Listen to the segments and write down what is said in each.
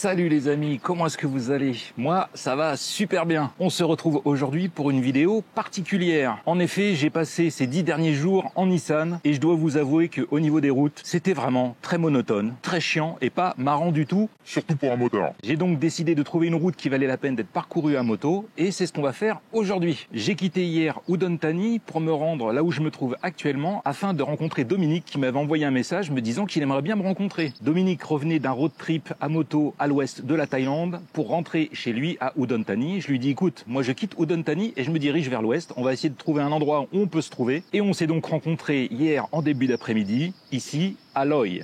Salut les amis, comment est-ce que vous allez? Moi, ça va super bien. On se retrouve aujourd'hui pour une vidéo particulière. En effet, j'ai passé ces 10 derniers jours en Nissan et je dois vous avouer qu'au niveau des routes, c'était vraiment très monotone, très chiant et pas marrant du tout. Surtout pour un moteur. J'ai donc décidé de trouver une route qui valait la peine d'être parcourue à moto et c'est ce qu'on va faire aujourd'hui. J'ai quitté hier Udon Thani pour me rendre là où je me trouve actuellement afin de rencontrer Dominique qui m'avait envoyé un message me disant qu'il aimerait bien me rencontrer. Dominique revenait d'un road trip à moto à l'ouest de la Thaïlande pour rentrer chez lui à Udon Thani. Je lui dis écoute, moi je quitte Udon Thani et je me dirige vers l'ouest. On va essayer de trouver un endroit où on peut se trouver. Et on s'est donc rencontrés hier en début d'après-midi, ici à Loei.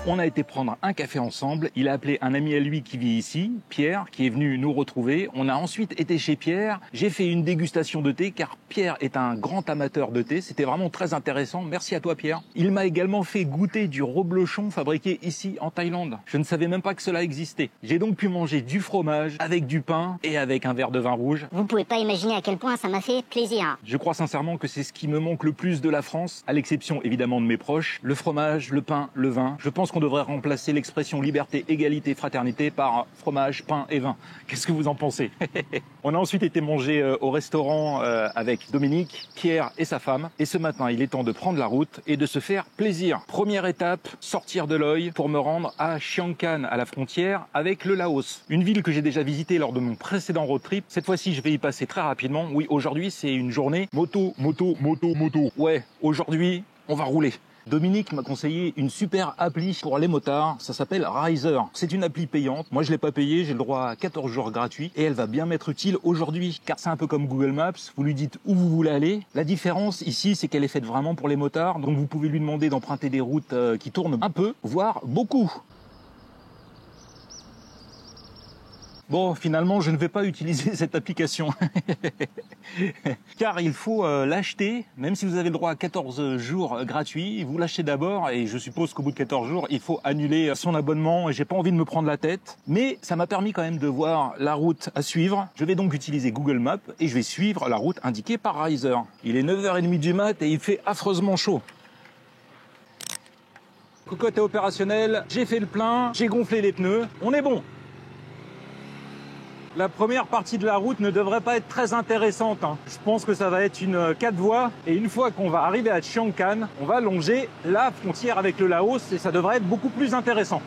On a été prendre un café ensemble. Il a appelé un ami à lui qui vit ici, Pierre, qui est venu nous retrouver. On a ensuite été chez Pierre. J'ai fait une dégustation de thé car Pierre est un grand amateur de thé. C'était vraiment très intéressant. Merci à toi, Pierre. Il m'a également fait goûter du reblochon fabriqué ici en Thaïlande. Je ne savais même pas que cela existait. J'ai donc pu manger du fromage avec du pain et avec un verre de vin rouge. Vous pouvez pas imaginer à quel point ça m'a fait plaisir. Je crois sincèrement que c'est ce qui me manque le plus de la France, à l'exception évidemment de mes proches. Le fromage, le pain, le vin. Je pense qu'on devrait remplacer l'expression liberté, égalité, fraternité par fromage, pain et vin. Qu'est-ce que vous en pensez? On a ensuite été manger au restaurant avec Dominique, Pierre et sa femme. Et ce matin, il est temps de prendre la route et de se faire plaisir. Première étape, sortir de Loei pour me rendre à Chiang Can, à la frontière avec le Laos. Une ville que j'ai déjà visitée lors de mon précédent road trip. Cette fois-ci, je vais y passer très rapidement. Oui, aujourd'hui, c'est une journée moto. Ouais, aujourd'hui, on va rouler. Dominique m'a conseillé une super appli pour les motards, ça s'appelle Riser. C'est une appli payante, moi je l'ai pas payée, j'ai le droit à 14 jours gratuits et elle va bien m'être utile aujourd'hui car c'est un peu comme Google Maps, vous lui dites où vous voulez aller. La différence ici c'est qu'elle est faite vraiment pour les motards, donc vous pouvez lui demander d'emprunter des routes qui tournent un peu, voire beaucoup. Bon, finalement, je ne vais pas utiliser cette application. Car il faut l'acheter, même si vous avez le droit à 14 jours gratuits, vous l'achetez d'abord et je suppose qu'au bout de 14 jours, il faut annuler son abonnement et j'ai pas envie de me prendre la tête. Mais ça m'a permis quand même de voir la route à suivre. Je vais donc utiliser Google Maps et je vais suivre la route indiquée par Riser. Il est 9h30 du mat et il fait affreusement chaud. Cocotte est opérationnelle, j'ai fait le plein, j'ai gonflé les pneus, on est bon. La première partie de la route ne devrait pas être très intéressante. Je pense que ça va être une 4 voies. Et une fois qu'on va arriver à Chiang Can, on va longer la frontière avec le Laos et ça devrait être beaucoup plus intéressant.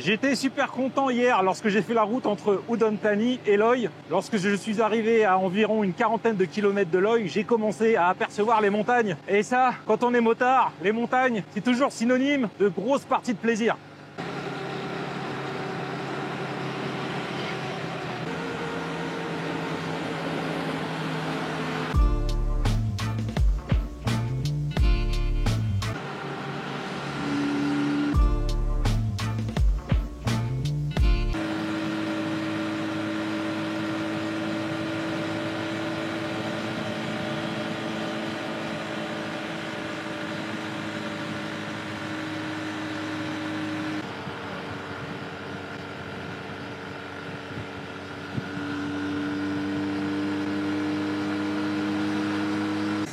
J'étais super content hier lorsque j'ai fait la route entre Udon Thani et Loei. Lorsque je suis arrivé à environ une quarantaine de kilomètres de Loei, j'ai commencé à apercevoir les montagnes. Et ça, quand on est motard, les montagnes, c'est toujours synonyme de grosses parties de plaisir.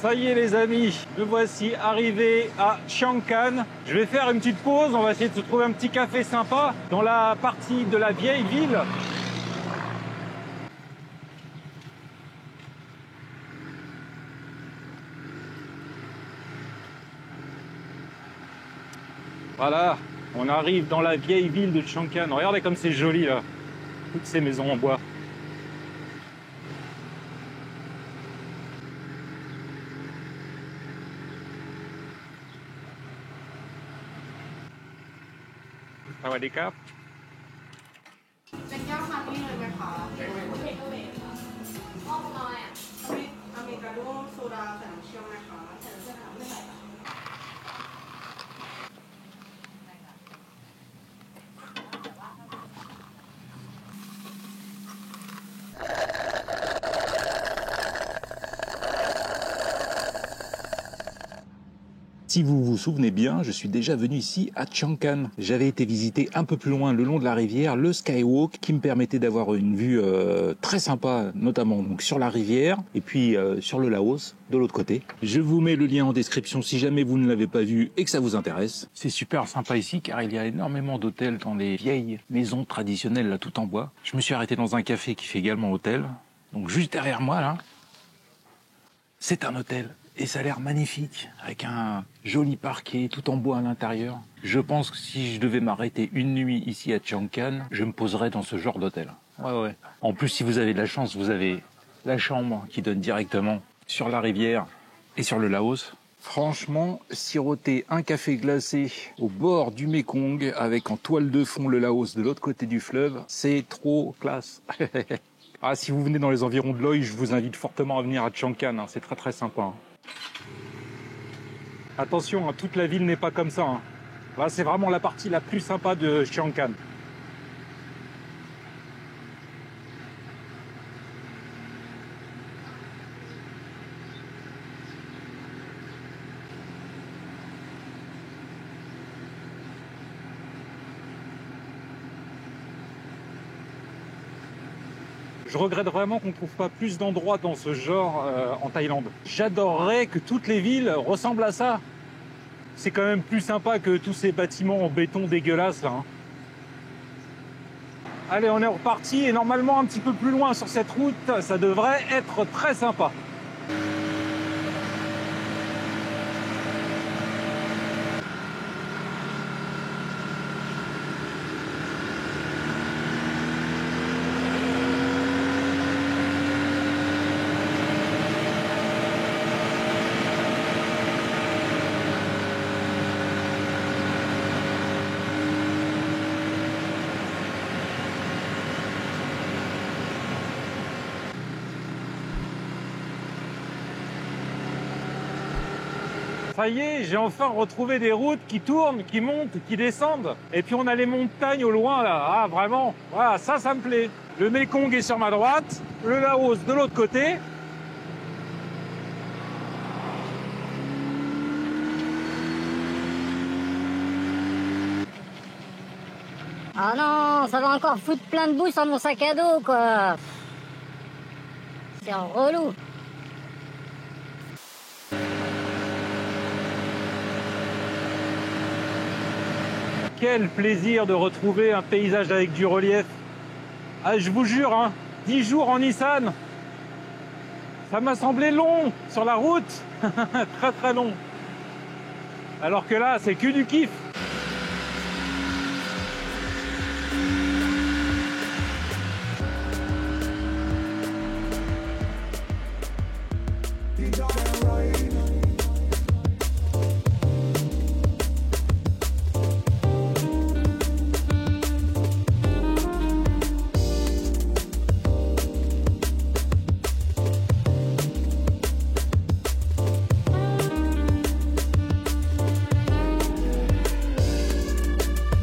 Ça y est les amis, me voici arrivé à Chiang Can. Je vais faire une petite pause, on va essayer de se trouver un petit café sympa dans la partie de la vieille ville. Voilà, on arrive dans la vieille ville de Chiang Can. Regardez comme c'est joli là, toutes ces maisons en bois.สวัสดีครับ เป็นแก้วคันนี้เลยไหมคะเทคเวทห้องน้อยอ่ะอเมริกาโน่โซดาใส่น้ำเชื่อมไหมคะใส่น้ำเชื่อมไม่ใส่ค่ะ Si vous vous souvenez bien, je suis déjà venu ici à Chiang Can. J'avais été visiter un peu plus loin le long de la rivière le Skywalk qui me permettait d'avoir une vue très sympa, notamment donc sur la rivière et puis sur le Laos de l'autre côté. Je vous mets le lien en description si jamais vous ne l'avez pas vu et que ça vous intéresse. C'est super sympa ici car il y a énormément d'hôtels dans les vieilles maisons traditionnelles là tout en bois. Je me suis arrêté dans un café qui fait également hôtel. Donc juste derrière moi là, c'est un hôtel. Et ça a l'air magnifique, avec un joli parquet tout en bois à l'intérieur. Je pense que si je devais m'arrêter une nuit ici à Chiang Can, je me poserais dans ce genre d'hôtel. Ouais. En plus, si vous avez de la chance, vous avez la chambre qui donne directement sur la rivière et sur le Laos. Franchement, siroter un café glacé au bord du Mekong avec en toile de fond le Laos de l'autre côté du fleuve, c'est trop classe. Ah, si vous venez dans les environs de Loi, je vous invite fortement à venir à Chiang Can, hein. C'est très très sympa. Hein. Attention, hein, toute la ville n'est pas comme ça. Hein. Là, c'est vraiment la partie la plus sympa de Chiang Can. Je regrette vraiment qu'on ne trouve pas plus d'endroits dans ce genre en Thaïlande. J'adorerais que toutes les villes ressemblent à ça. C'est quand même plus sympa que tous ces bâtiments en béton dégueulasses là. Hein. Allez, on est reparti et normalement un petit peu plus loin sur cette route, ça devrait être très sympa. Ça y est, j'ai enfin retrouvé des routes qui tournent, qui montent, qui descendent. Et puis on a les montagnes au loin là. Ah vraiment, voilà, ça me plaît. Le Mekong est sur ma droite, le Laos de l'autre côté. Oh non, ça va encore foutre plein de boue sur mon sac à dos, quoi. C'est un relou. Quel plaisir de retrouver un paysage avec du relief. Ah, je vous jure, hein, 10 jours en Nissan, ça m'a semblé long sur la route. Très très long. Alors que là, c'est que du kiff.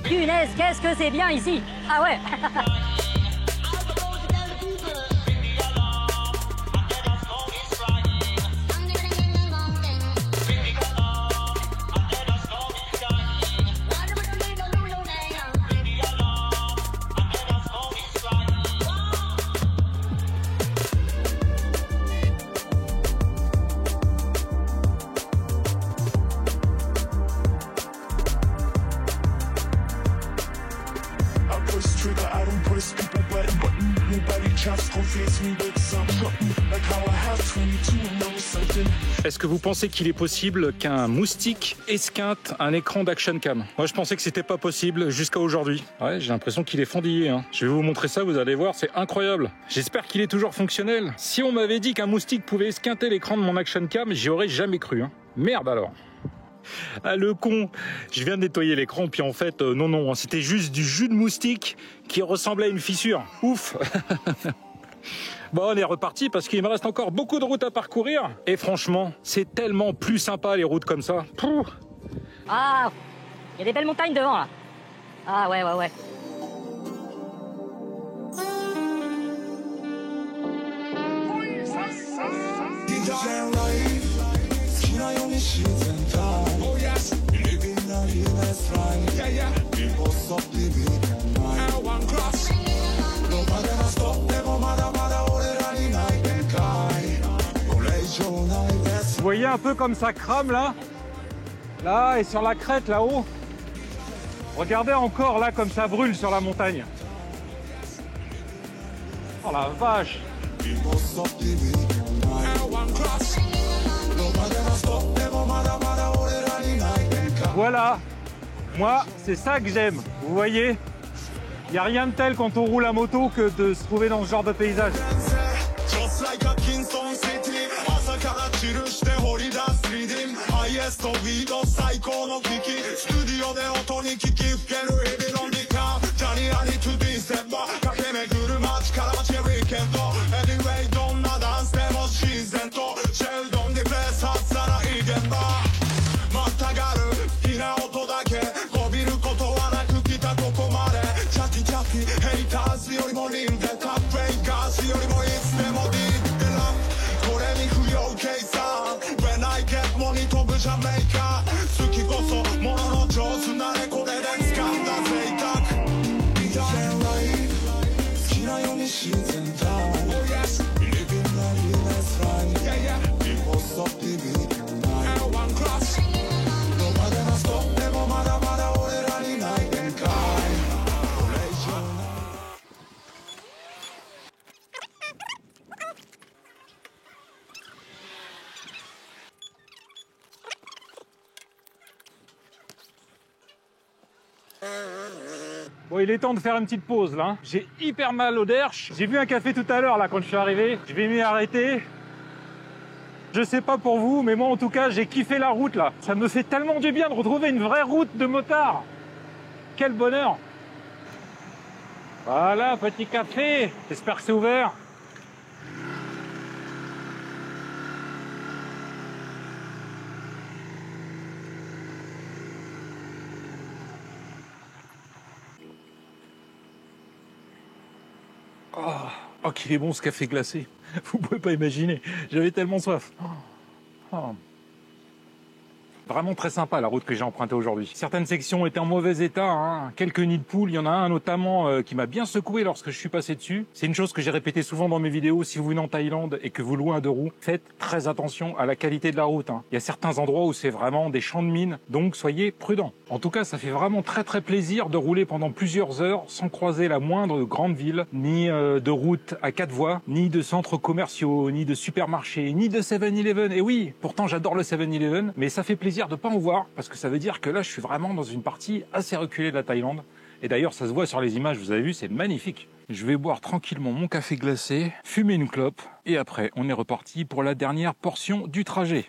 Punaise, qu'est-ce que c'est bien ici. Ah ouais. Est-ce que vous pensez qu'il est possible qu'un moustique esquinte un écran d'action cam? Moi, je pensais que c'était pas possible jusqu'à aujourd'hui. Ouais, j'ai l'impression qu'il est fendillé. Hein. Je vais vous montrer ça, vous allez voir, c'est incroyable. J'espère qu'il est toujours fonctionnel. Si on m'avait dit qu'un moustique pouvait esquinter l'écran de mon action cam, j'y aurais jamais cru. Hein. Merde alors. Ah le con, je viens de nettoyer l'écran puis en fait non, c'était juste du jus de moustique qui ressemblait à une fissure. Ouf. Bon, on est reparti parce qu'il me reste encore beaucoup de routes à parcourir et franchement, c'est tellement plus sympa les routes comme ça. Pouh. Ah, il y a des belles montagnes devant là. Ah ouais. Vous voyez un peu comme ça crame là? Là et sur la crête là-haut. Regardez encore là comme ça brûle sur la montagne. Oh la vache! Voilà, moi c'est ça que j'aime, vous voyez? Il n'y a rien de tel quand on roule à moto que de se trouver dans ce genre de paysage. Bon, il est temps de faire une petite pause là. J'ai hyper mal au derche. J'ai bu un café tout à l'heure là quand je suis arrivé. Je vais m'y arrêter. Je sais pas pour vous, mais moi en tout cas j'ai kiffé la route là. Ça me fait tellement du bien de retrouver une vraie route de motard. Quel bonheur. Voilà, petit café. J'espère que c'est ouvert. Oh, qu'il est bon ce café glacé. Vous pouvez pas imaginer. J'avais tellement soif. Oh. Vraiment très sympa la route que j'ai empruntée aujourd'hui. Certaines sections étaient en mauvais état, hein. Quelques nids de poules, il y en a un notamment qui m'a bien secoué lorsque je suis passé dessus. C'est une chose que j'ai répétée souvent dans mes vidéos, si vous venez en Thaïlande et que vous louez un deux roues, faites très attention à la qualité de la route, hein. Il y a certains endroits où c'est vraiment des champs de mines, donc soyez prudents. En tout cas, ça fait vraiment très plaisir de rouler pendant plusieurs heures sans croiser la moindre grande ville, ni de route à 4 voies, ni de centres commerciaux, ni de supermarchés, ni de 7-Eleven. Et oui, pourtant j'adore le 7-Eleven, mais ça fait plaisir de pas en voir parce que ça veut dire que là je suis vraiment dans une partie assez reculée de la Thaïlande et d'ailleurs ça se voit sur les images, vous avez vu, c'est magnifique. Je vais boire tranquillement mon café glacé, fumer une clope et après on est reparti pour la dernière portion du trajet.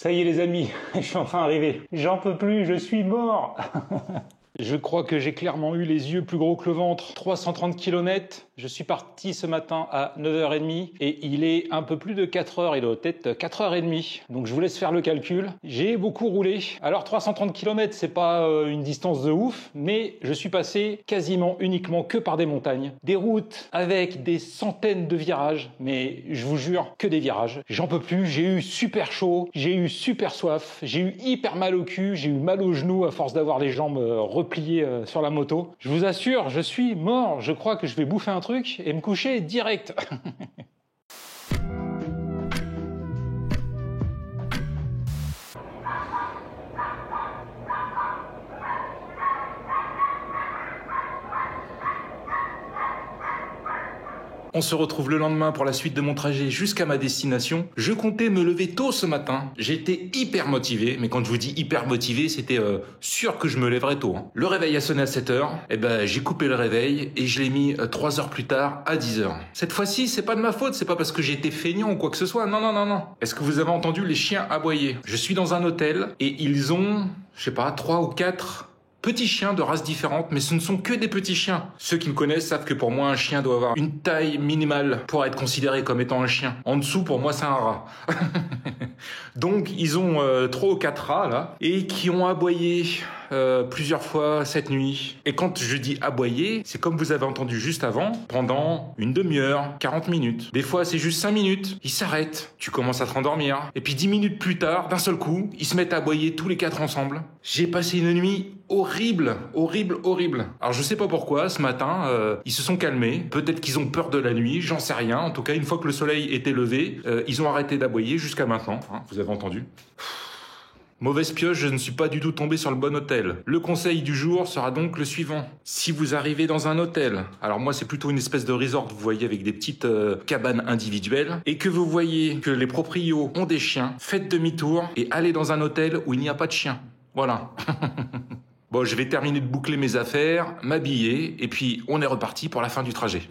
Ça y est les amis, je suis enfin arrivé. J'en peux plus, je suis mort. Je crois que j'ai clairement eu les yeux plus gros que le ventre. 330 km, je suis parti ce matin à 9h30 et il est un peu plus de 4h, il doit être 4h30. Donc je vous laisse faire le calcul. J'ai beaucoup roulé. Alors 330 km, c'est pas une distance de ouf, mais je suis passé quasiment uniquement que par des montagnes. Des routes avec des centaines de virages, mais je vous jure que des virages. J'en peux plus, j'ai eu super chaud, j'ai eu super soif, j'ai eu hyper mal au cul, j'ai eu mal aux genoux à force d'avoir les jambes replié sur la moto. Je vous assure, je suis mort. Je crois que je vais bouffer un truc et me coucher direct. On se retrouve le lendemain pour la suite de mon trajet jusqu'à ma destination. Je comptais me lever tôt ce matin. J'étais hyper motivé, mais quand je vous dis hyper motivé, c'était sûr que je me lèverais tôt. Le réveil a sonné à 7h. Et ben, j'ai coupé le réveil et je l'ai mis 3 heures plus tard à 10h. Cette fois-ci, c'est pas de ma faute, c'est pas parce que j'ai été feignant ou quoi que ce soit. Non, non, non, non. Est-ce que vous avez entendu les chiens aboyer? Je suis dans un hôtel et ils ont, je sais pas, 3 ou 4 petits chiens de races différentes, mais ce ne sont que des petits chiens. Ceux qui me connaissent savent que pour moi, un chien doit avoir une taille minimale pour être considéré comme étant un chien. En dessous, pour moi, c'est un rat. Donc, ils ont 3 ou 4 rats, là, et qui ont aboyé plusieurs fois cette nuit. Et quand je dis aboyer, c'est comme vous avez entendu juste avant, pendant une demi-heure, 40 minutes. Des fois, c'est juste 5 minutes. Ils s'arrêtent. Tu commences à te rendormir. Et puis 10 minutes plus tard, d'un seul coup, ils se mettent à aboyer tous les 4 ensemble. J'ai passé une nuit horrible, horrible, horrible. Alors je sais pas pourquoi, ce matin, ils se sont calmés. Peut-être qu'ils ont peur de la nuit, j'en sais rien. En tout cas, une fois que le soleil était levé, ils ont arrêté d'aboyer jusqu'à maintenant. Hein, vous avez entendu. Mauvaise pioche, je ne suis pas du tout tombé sur le bon hôtel. Le conseil du jour sera donc le suivant. Si vous arrivez dans un hôtel, alors moi c'est plutôt une espèce de resort, vous voyez, avec des petites cabanes individuelles, et que vous voyez que les proprios ont des chiens, faites demi-tour et allez dans un hôtel où il n'y a pas de chiens. Voilà. Bon, je vais terminer de boucler mes affaires, m'habiller, et puis on est reparti pour la fin du trajet.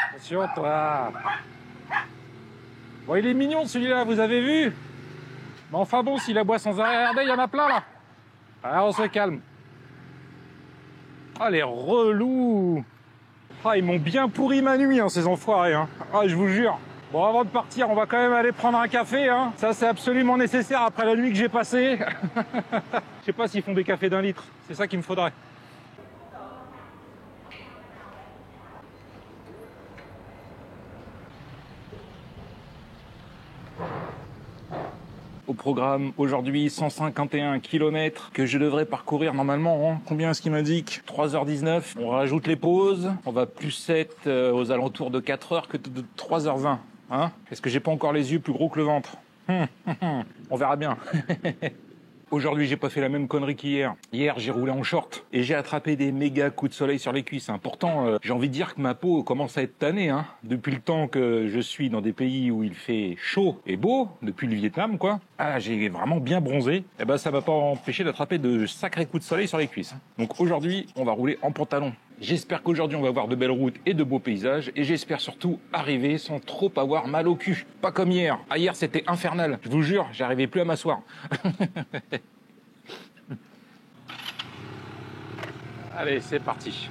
Attention, toi. Bon, il est mignon celui-là, vous avez vu? Mais enfin bon, s'il aboie sans arrêt, regardez, il y en a plein là. Alors on se calme. Ah, les relous. Ah, ils m'ont bien pourri ma nuit, hein, ces enfoirés. Hein. Ah, je vous jure. Bon, avant de partir, on va quand même aller prendre un café. Hein. Ça, c'est absolument nécessaire après la nuit que j'ai passée. Je sais pas s'ils font des cafés d'1 litre. C'est ça qu'il me faudrait. Au programme aujourd'hui 151 km que je devrais parcourir normalement. Hein. Combien est-ce qu'il m'indique? 3h19. On rajoute les pauses. On va plus être aux alentours de 4h que de 3h20. Hein? Est-ce que j'ai pas encore les yeux plus gros que le ventre? On verra bien. Aujourd'hui, j'ai pas fait la même connerie qu'hier. Hier, j'ai roulé en short et j'ai attrapé des méga coups de soleil sur les cuisses. Hein. Pourtant, j'ai envie de dire que ma peau commence à être tannée. Hein. Depuis le temps que je suis dans des pays où il fait chaud et beau, depuis le Vietnam, quoi. Ah, j'ai vraiment bien bronzé. Et ben, ça m'a pas empêché d'attraper de sacrés coups de soleil sur les cuisses. Hein. Donc aujourd'hui, on va rouler en pantalon. J'espère qu'aujourd'hui, on va voir de belles routes et de beaux paysages. Et j'espère surtout arriver sans trop avoir mal au cul. Pas comme hier. Ah, hier, c'était infernal. Je vous jure, j'arrivais plus à m'asseoir. Allez, c'est parti.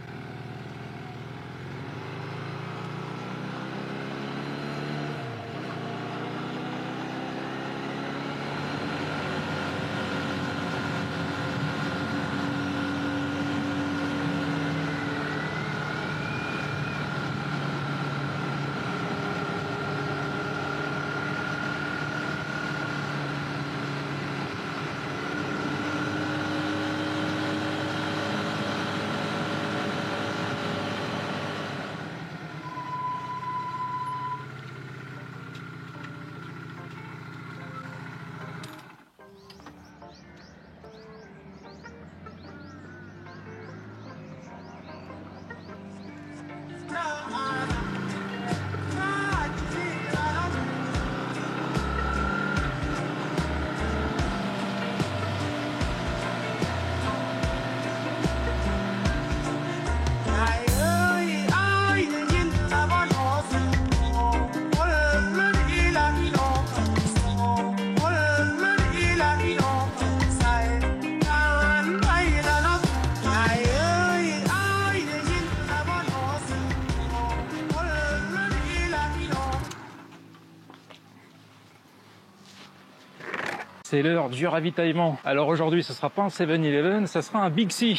C'est l'heure du ravitaillement. Alors aujourd'hui, ce sera pas un 7-Eleven, ça sera un Big C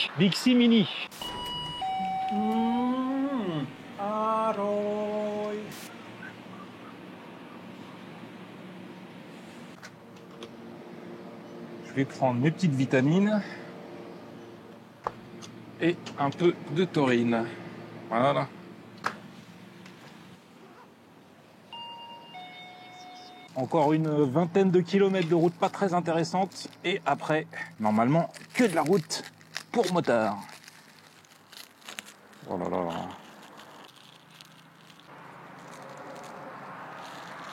Mini. Je vais prendre mes petites vitamines et un peu de taurine. Voilà. Encore une vingtaine de kilomètres de route pas très intéressante. Et après, normalement, que de la route pour motard. Oh là là.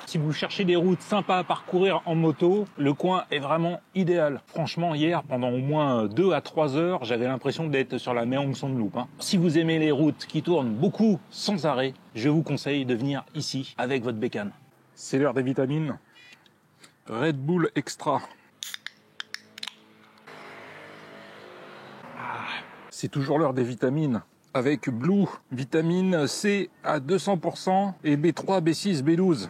Si vous cherchez des routes sympas à parcourir en moto, le coin est vraiment idéal. Franchement, hier, pendant au moins 2 à 3 heures, j'avais l'impression d'être sur la Mae Hong Son Loop. Si vous aimez les routes qui tournent beaucoup sans arrêt, je vous conseille de venir ici avec votre bécane. C'est l'heure des vitamines. Red Bull Extra. C'est toujours l'heure des vitamines. Avec Blue, vitamine C à 200% et B3, B6, B12.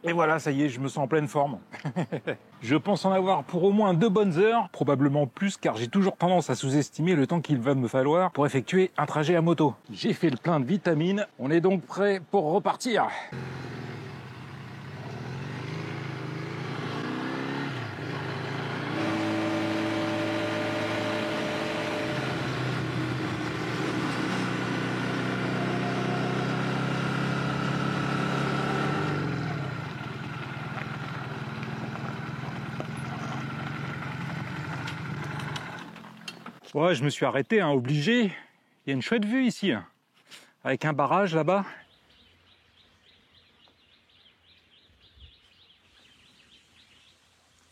Et voilà, ça y est, je me sens en pleine forme. Je pense en avoir pour au moins 2 bonnes heures, probablement plus, car j'ai toujours tendance à sous-estimer le temps qu'il va me falloir pour effectuer un trajet à moto. J'ai fait le plein de vitamines, on est donc prêt pour repartir. Ouais, je me suis arrêté, obligé. Il y a une chouette vue ici, avec un barrage là-bas.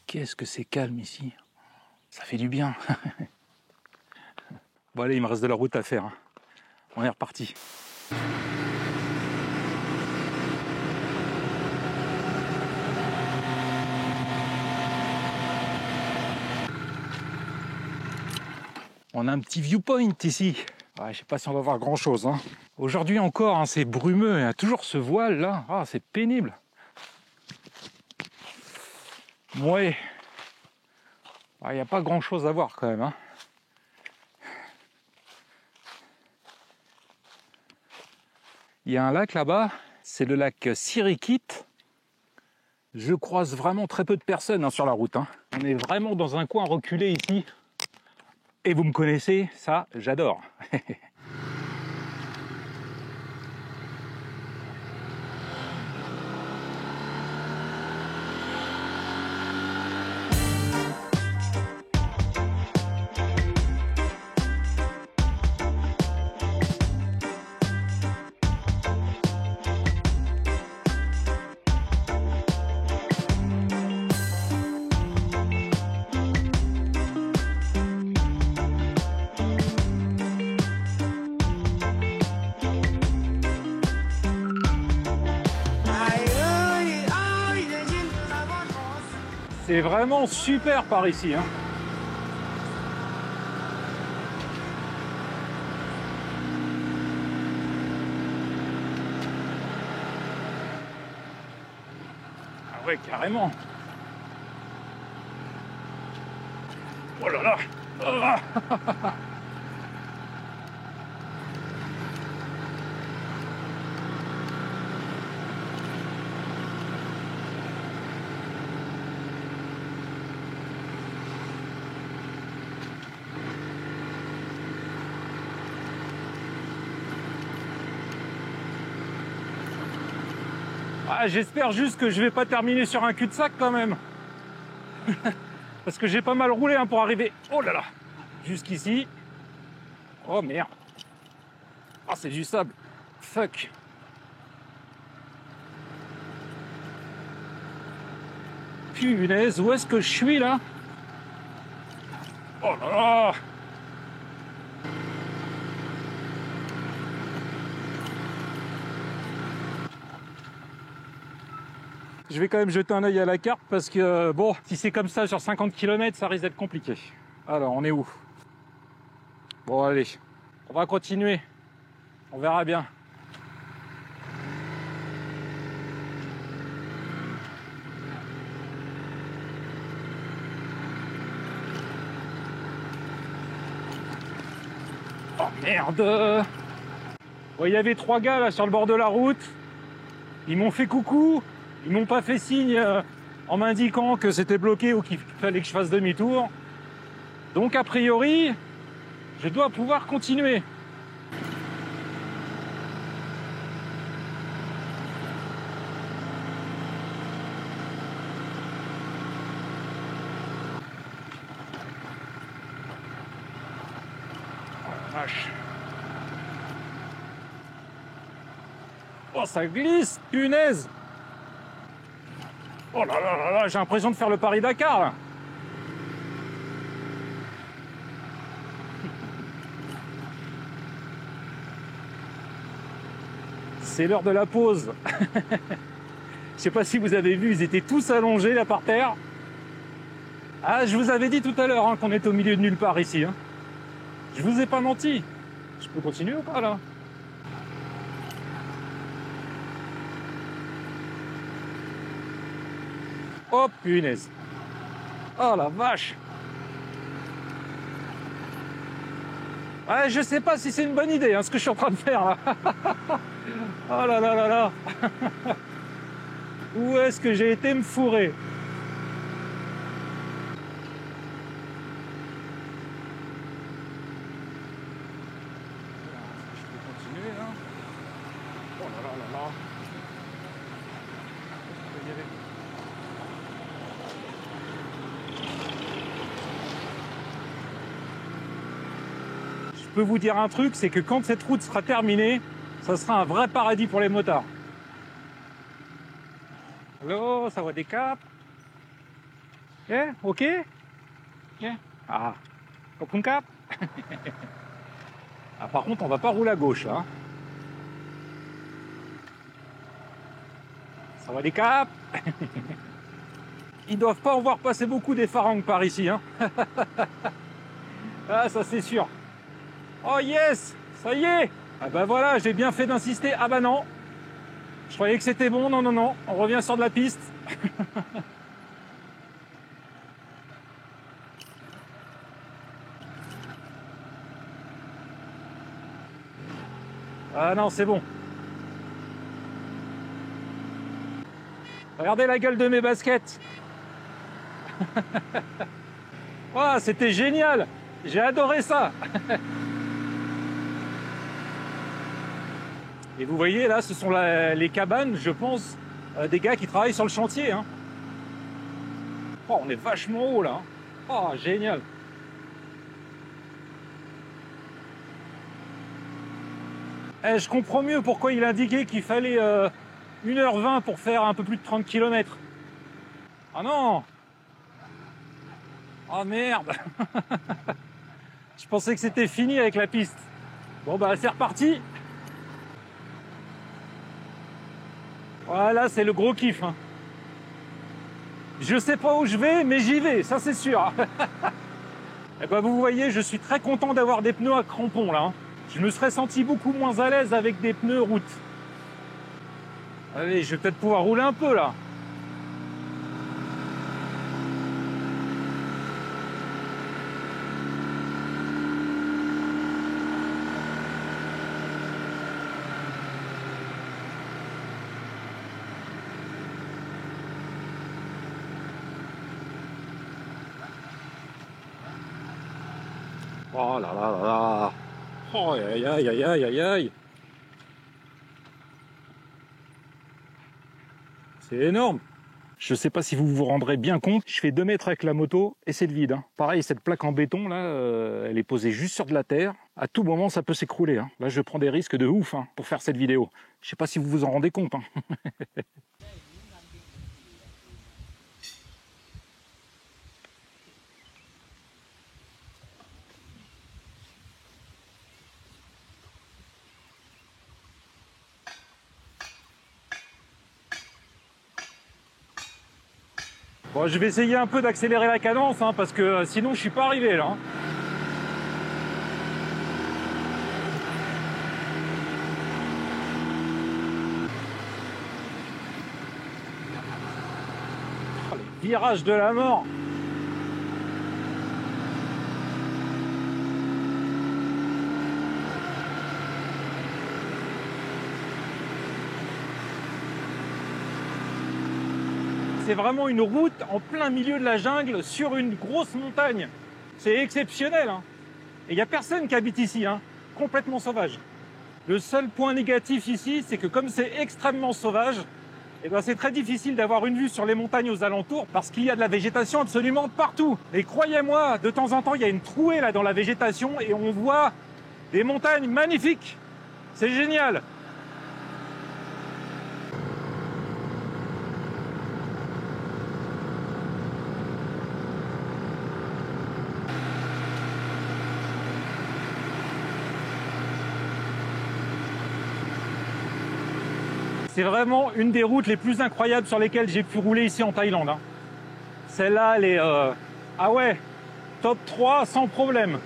Qu'est-ce que c'est calme ici. Ça fait du bien. Bon allez, il me reste de la route à faire. On est reparti. On a un petit viewpoint ici. Ouais, je sais pas si on va voir grand chose. Aujourd'hui encore, c'est brumeux. Il y a toujours ce voile là. Ah, c'est pénible. Ouais. Il n'y a pas grand chose à voir quand même. Il y a un lac là-bas. C'est le lac Sirikit. Je croise vraiment très peu de personnes sur la route. On est vraiment dans un coin reculé ici. Et vous me connaissez, ça, j'adore. C'est vraiment super par ici. Ah ouais, carrément. Oh là là. J'espère juste que je vais pas terminer sur un cul-de-sac quand même. Parce que j'ai pas mal roulé pour arriver. Oh là là. Jusqu'ici. Oh merde. Ah, c'est du sable. Fuck. Punaise, où est-ce que je suis là? Oh là là. Je vais quand même jeter un œil à la carte parce que, bon, si c'est comme ça sur 50 km, ça risque d'être compliqué. Alors, on est où? Bon, allez, on va continuer. On verra bien. Merde. Ouais, il y avait 3 gars là sur le bord de la route. Ils m'ont fait coucou. Ils m'ont pas fait signe en m'indiquant que c'était bloqué ou qu'il fallait que je fasse demi-tour. Donc a priori, je dois pouvoir continuer. Oh, vache. Oh, ça glisse, punaise. Oh là là là là, j'ai l'impression de faire le Paris-Dakar, là. C'est l'heure de la pause. Je sais pas si vous avez vu, ils étaient tous allongés là par terre. Ah, je vous avais dit tout à l'heure hein, qu'on était au milieu de nulle part ici. Hein. Je vous ai pas menti. Je peux continuer ou pas là? Oh punaise. Oh la vache. Ouais, je sais pas si c'est une bonne idée hein, ce que je suis en train de faire là. Oh là là là là. Où est-ce que j'ai été me fourrer? Je peux continuer là. Oh là là là là. Je peux y aller. Je peux vous dire un truc, c'est que quand cette route sera terminée, ça sera un vrai paradis pour les motards. Hello, ça va des caps? Yeah, ok? Yeah. Ah, comprends cap? Ah, par contre, on va pas rouler à gauche là. Ça va des caps? Ils doivent pas en voir passer beaucoup des pharangues par ici. Hein. Ah, ça c'est sûr. Oh yes, ça y est. Ah bah voilà, j'ai bien fait d'insister. Ah bah non. Je croyais que c'était bon. Non, non, non. On revient sur de la piste. Ah non, c'est bon. Regardez la gueule de mes baskets. Oh, c'était génial. J'ai adoré ça. Et vous voyez là, ce sont les cabanes, je pense, des gars qui travaillent sur le chantier. Hein. Oh, on est vachement haut là. Oh, génial. Eh, je comprends mieux pourquoi il indiquait qu'il fallait 1h20 pour faire un peu plus de 30 km. Ah non. Oh merde. Je pensais que c'était fini avec la piste. Bon bah c'est reparti. Voilà, c'est le gros kiff. Hein. Je sais pas où je vais, mais j'y vais, ça c'est sûr. Et ben vous voyez, je suis très content d'avoir des pneus à crampons là. Hein. Je me serais senti beaucoup moins à l'aise avec des pneus route. Allez, je vais peut-être pouvoir rouler un peu là. Oh là là là là. Oh aïe aïe aïe aïe aïe aïe. C'est énorme. Je sais pas si vous vous rendrez bien compte, je fais 2 mètres avec la moto et c'est le vide. Hein. Pareil, cette plaque en béton là, elle est posée juste sur de la terre. À tout moment, ça peut s'écrouler. Hein. Là, je prends des risques de ouf hein, pour faire cette vidéo. Je sais pas si vous vous en rendez compte. Hein. Bon, je vais essayer un peu d'accélérer la cadence hein, parce que sinon, je suis pas arrivé là. Hein. Oh, les virages de la mort. c'est vraiment une route en plein milieu de la jungle sur une grosse montagne. C'est exceptionnel, hein. Et il n'y a personne qui habite ici, hein. Complètement sauvage. Le seul point négatif ici, c'est que comme c'est extrêmement sauvage, eh ben c'est très difficile d'avoir une vue sur les montagnes aux alentours parce qu'il y a de la végétation absolument partout. Et croyez-moi, de temps en temps, il y a une trouée là dans la végétation et on voit des montagnes magnifiques. C'est génial. C'est vraiment une des routes les plus incroyables sur lesquelles j'ai pu rouler ici en Thaïlande, hein. Celle-là, elle est... Ah ouais, top 3 sans problème.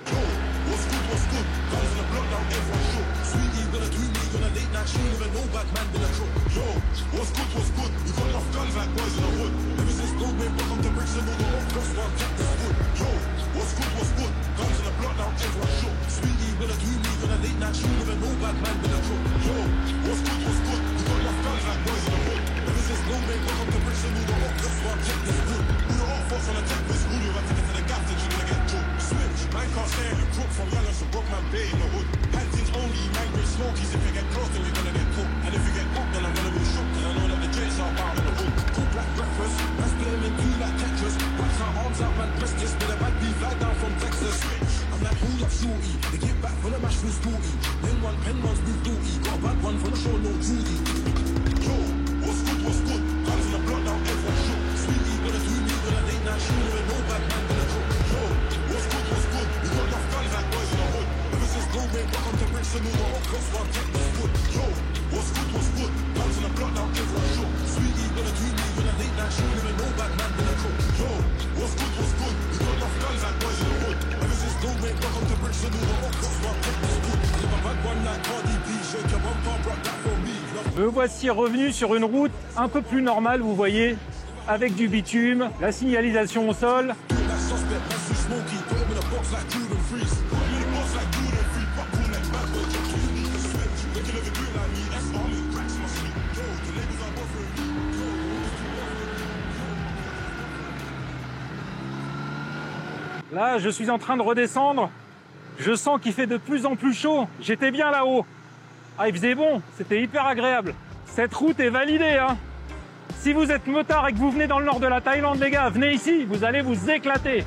Me voici revenu sur une route un peu plus normale, vous voyez, avec du bitume, la signalisation au sol. Là, je suis en train de redescendre. Je sens qu'il fait de plus en plus chaud. J'étais bien là-haut. Ah, il faisait bon, c'était hyper agréable. Cette route est validée, hein. Si vous êtes motard et que vous venez dans le nord de la Thaïlande, les gars, venez ici, vous allez vous éclater.